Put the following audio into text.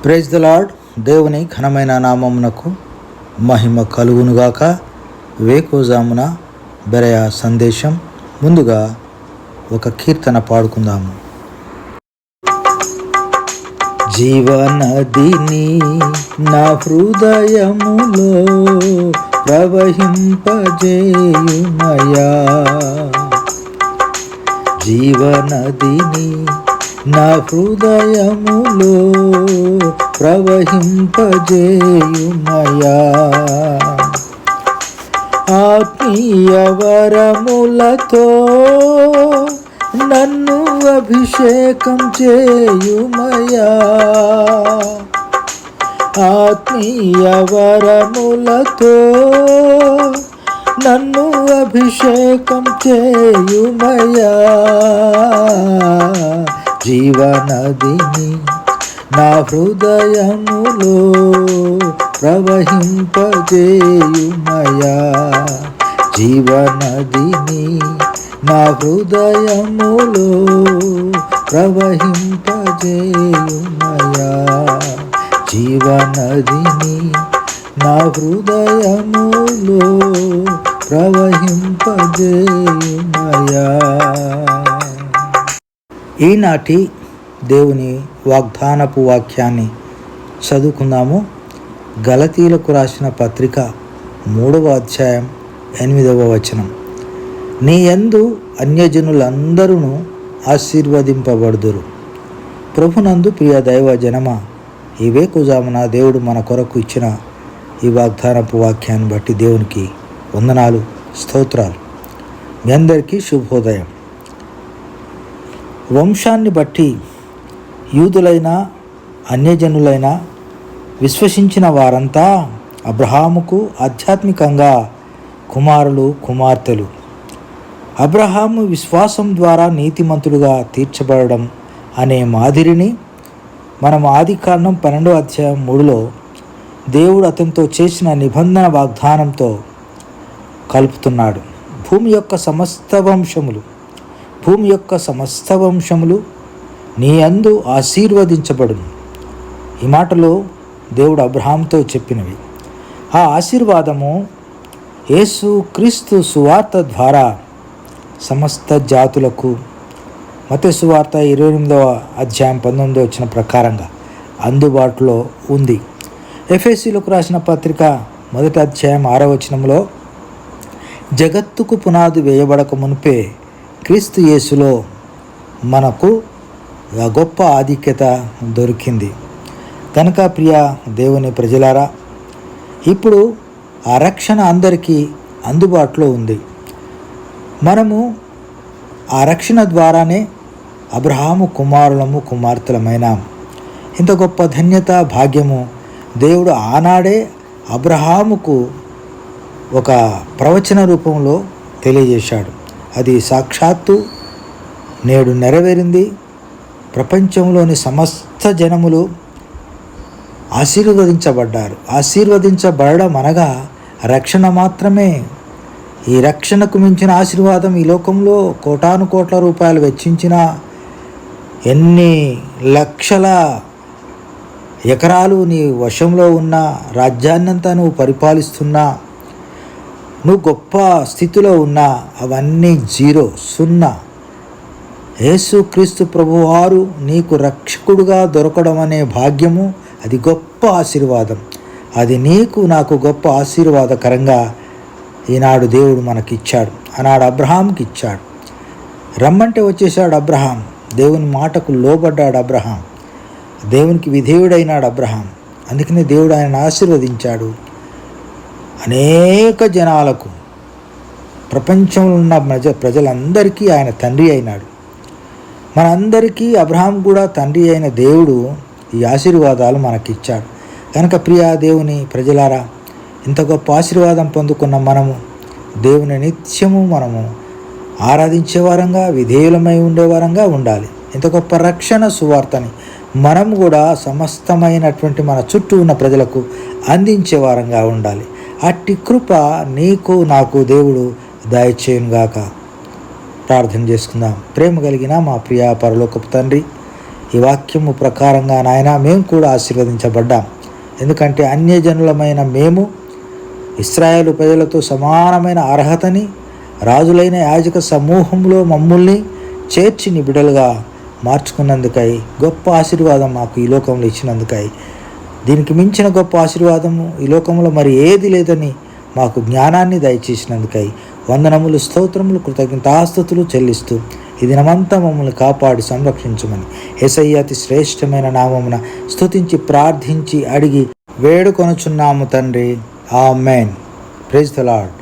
Praise the lord. దేవుని ఘనమైన నామమునకు మహిమ కలుగునుగాక. వేకువజామున బెరయ సందేశం. ముందుగా ఒక కీర్తన పాడుకుందాము. జీవనదిని నా హృదయములో ప్రవహింపజేయుమయా, జీవనదిని నా హృదయములో ప్రవహింపజేయుమయా, ఆత్మీయ వరములతో నన్ను అభిషేకం చేయుమయా, ఆత్మీయ వరములతో నన్ను అభిషేకం చేయుమయా, జీవనదిని నా హృదయములో ప్రవహింపజేయుమయా, జీవనదిని నా హృదయములో ప్రవహింపజేయుమయా, జీవనదిని నా హృదయములో ప్రవహింపజేయుమయా. ఈనాటి దేవుని వాగ్దానపు వాక్యాన్ని చదువుకుందాము. గలతీలకు రాసిన పత్రిక 3వ అధ్యాయం 8వ వచనం. నీ యందు అన్యజనులందరూ ఆశీర్వదింపబడుదురు. ప్రభునందు ప్రియ దైవ జనమ, ఈ వేకుజామున దేవుడు మన కొరకు ఇచ్చిన ఈ వాగ్దానపు వాక్యాన్ని బట్టి దేవునికి వందనాలు, స్తోత్రాలు. మీ అందరికీ శుభోదయం. వంశాన్ని బట్టి యూదులైన అన్యజనులైన విశ్వసించిన వారంతా అబ్రహాముకు ఆధ్యాత్మికంగా కుమారులు, కుమార్తెలు. అబ్రహాము విశ్వాసం ద్వారా నీతిమంతుడుగా తీర్చబడడం అనే మాదిరిని మనం ఆదికాండం 12వ అధ్యాయం 3లో దేవుడు అతనితో చేసిన నిబంధన వాగ్దానంతో కలుపుతున్నాడు. భూమి యొక్క సమస్త వంశములు నీ యందు ఆశీర్వదించబడును. ఈ మాటలో దేవుడు అబ్రహాముతో చెప్పినవి. ఆ ఆశీర్వాదము యేసు క్రీస్తు సువార్త ద్వారా సమస్త జాతులకు మత్తయి సువార్త 28వ అధ్యాయం 19వ వచన ప్రకారంగా అందుబాటులో ఉంది. ఎఫెసీలకు రాసిన పత్రిక 1వ అధ్యాయం 6వ వచనంలో జగత్తుకు పునాది వేయబడక మునిపే క్రీస్తు యేసులో మనకు గొప్ప ఆధిక్యత దొరికింది కనుక ప్రియ దేవుని ప్రజలారా, ఇప్పుడు ఆ రక్షణ అందరికీ అందుబాటులో ఉంది. మనము ఆ రక్షణ ద్వారానే అబ్రహాము కుమారులము, కుమార్తెలమైనాము. ఇంత గొప్ప ధన్యత, భాగ్యము దేవుడు ఆనాడే అబ్రహాముకు ఒక ప్రవచన రూపంలో తెలియజేశాడు. అది సాక్షాత్తు నేడు నెరవేరింది. ప్రపంచంలోని సమస్త జనములు ఆశీర్వదించబడడం అనగా రక్షణ మాత్రమే. ఈ రక్షణకు మించిన ఆశీర్వాదం ఈ లోకంలో కోటాను కోట్ల రూపాయలు వెచ్చించిన, ఎన్ని లక్షల ఎకరాలు నీ వశంలో ఉన్న, రాజ్యాన్నంతా నువ్వు పరిపాలిస్తున్నా, నువ్వు గొప్ప స్థితిలో ఉన్నా, అవన్నీ జీరో, సున్నా. యేసుక్రీస్తు ప్రభువారు నీకు రక్షకుడుగా దొరకడం అనే భాగ్యము, అది గొప్ప ఆశీర్వాదం. అది నీకు నాకు గొప్ప ఆశీర్వాదకరంగా ఈనాడు దేవుడు మనకిచ్చాడు. ఆనాడు అబ్రహాంకి ఇచ్చాడు. రమ్మంటే వచ్చేసాడు అబ్రహాం. దేవుని మాటకు లోబడ్డాడు అబ్రహాం. దేవునికి విధేయుడైనాడు అబ్రహాం. అందుకనే దేవుడు ఆయన ఆశీర్వదించాడు. అనేక జనాలకు, ప్రపంచంలో ఉన్న ప్రజలందరికీ ఆయన తండ్రి అయినాడు. మనందరికీ అబ్రహాం కూడా తండ్రి అయిన దేవుడు ఈ ఆశీర్వాదాలు మనకిచ్చాడు. కనుక ప్రియ దేవుని ప్రజలారా, ఇంత గొప్ప ఆశీర్వాదం పొందుకున్న మనము దేవుని నిత్యము మనము ఆరాధించే వారంగా, విధేయులమై ఉండేవారంగా ఉండాలి. ఇంత గొప్ప రక్షణ సువార్తని మనం కూడా సమస్తమైనటువంటి మన చుట్టూ ఉన్న ప్రజలకు అందించే వారంగా ఉండాలి. అట్టి కృప నీకు నాకు దేవుడు దయచేయునుగాక. ప్రార్థన చేసుకుందాం. ప్రేమ కలిగిన మా ప్రియ పరలోకపు తండ్రి, ఈ వాక్యము ప్రకారంగా నాయన మేము కూడా ఆశీర్వదించబడ్డాం. ఎందుకంటే అన్యజనులమైన మేము ఇశ్రాయేలు ప్రజలతో సమానమైన అర్హతని, రాజులైన యాజక సమూహంలో మమ్మల్ని చేర్చి నీ బిడ్డలుగా మార్చుకున్నందుకై గొప్ప ఆశీర్వాదం మాకు ఈ లోకంలో ఇచ్చినందుకై, దీనికి మించిన గొప్ప ఆశీర్వాదము ఈ లోకంలో మరి ఏది లేదని మాకు జ్ఞానాన్ని దయచేసినందుకై వందనములు, స్తోత్రములు, కృతజ్ఞతాస్తుతులు చెల్లిస్తూ ఈ దినమంతా మమ్మల్ని కాపాడి సంరక్షించమని యేసయ్య అతి శ్రేష్టమైన నామమున స్తుతించి ప్రార్థించి అడిగి వేడుకొనుచున్నాము తండ్రి. ఆమేన్. Praise the lord.